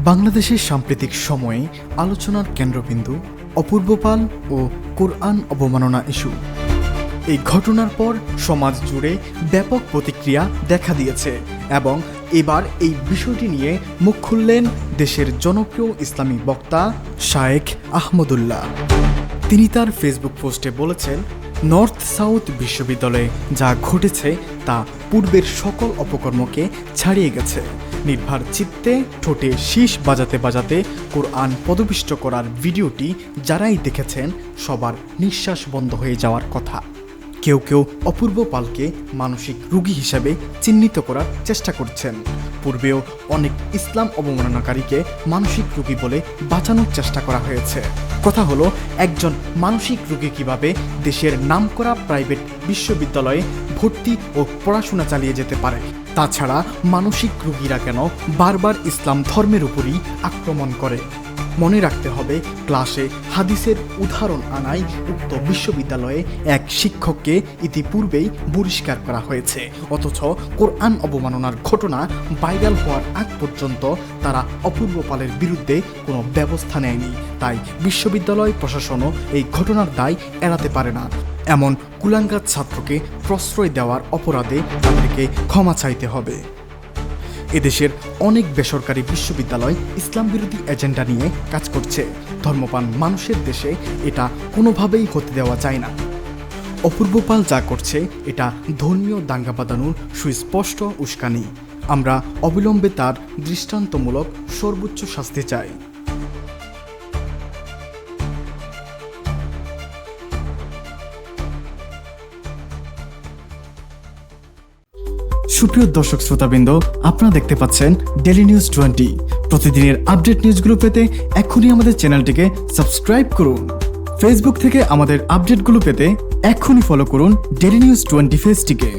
বাংলাদেশের সাম্প্রতিক সময়ে আলোচনার কেন্দ্রবিন্দু অপূর্ব পাল ও কোরআন অবমাননা ইস্যু। এই ঘটনার পর সমাজ জুড়ে ব্যাপক প্রতিক্রিয়া দেখা দিয়েছে এবং এবার এই বিষয়টি নিয়ে মুখ খুললেন দেশের জনপ্রিয় ইসলামী বক্তা শায়েখ আহমদুল্লাহ। তিনি তার ফেসবুক পোস্টে বলেছেন, নর্থ সাউথ বিশ্ববিদ্যালয়ে যা ঘটেছে তা পূর্বের সকল অপকর্মকে ছাড়িয়ে গেছে। নির্ভার চিত্তে ঠোঁটে শীষ বাজাতে বাজাতে কোরআন পদপিষ্ট করার ভিডিওটি যারাই দেখেছেন সবার নিঃশ্বাস বন্ধ হয়ে যাওয়ার কথা। কেউ কেউ অপূর্ব পালকে মানসিক রোগী হিসাবে চিহ্নিত করার চেষ্টা করছেন। পূর্বেও অনেক ইসলাম অবমাননাকারীকে মানসিক রোগী বলে বাঁচানোর চেষ্টা করা হয়েছে। কথা হলো, একজন মানসিক রোগী কিভাবে দেশের নামকরা প্রাইভেট বিশ্ববিদ্যালয়ে ভর্তি ও পড়াশোনা চালিয়ে যেতে পারে। তাছাড়া মানসিক রোগীরা কেন বারবার ইসলাম ধর্মের উপরই আক্রমণ করে। মনে রাখতে হবে, ক্লাসে হাদিসের উদাহরণ আনায় উক্ত বিশ্ববিদ্যালয়ে এক শিক্ষককে ইতিপূর্বেই বহিষ্কার করা হয়েছে, অথচ কোরআন অবমাননার ঘটনা ভাইরাল হওয়ার আগ পর্যন্ত তারা অপূর্ব পালের বিরুদ্ধে কোনো ব্যবস্থা নেয়নি। তাই বিশ্ববিদ্যালয় প্রশাসনও এই ঘটনার দায় এড়াতে পারে না। এমন কুলাঙ্গার ছাত্রকে প্রশ্রয় দেওয়ার অপরাধে তাদেরকে ক্ষমা চাইতে হবে। এদেশের অনেক বেসরকারি বিশ্ববিদ্যালয় ইসলাম বিরোধী এজেন্ডা নিয়ে কাজ করছে। ধর্মপ্রাণ মানুষের দেশে এটা কোনোভাবেই হতে দেওয়া যায় না। অপূর্ব পাল যা করছে এটা ধর্মীয় দাঙ্গা বাঁধানোর সুস্পষ্ট উস্কানি। আমরা অবিলম্বে তার দৃষ্টান্তমূলক সর্বোচ্চ শাস্তি চাই। সুপ্রিয় দর্শক শ্রোতাবৃন্দ, আপনারা দেখতে পাচ্ছেন ডেইলি নিউজ 20। প্রতিদিনের আপডেট নিউজগুলো পেতে এখনই আমাদের চ্যানেলটিকে সাবস্ক্রাইব করুন। ফেসবুক থেকে আমাদের আপডেটগুলো পেতে এখনই ফলো করুন ডেইলি নিউজ 20 পেজটিকে।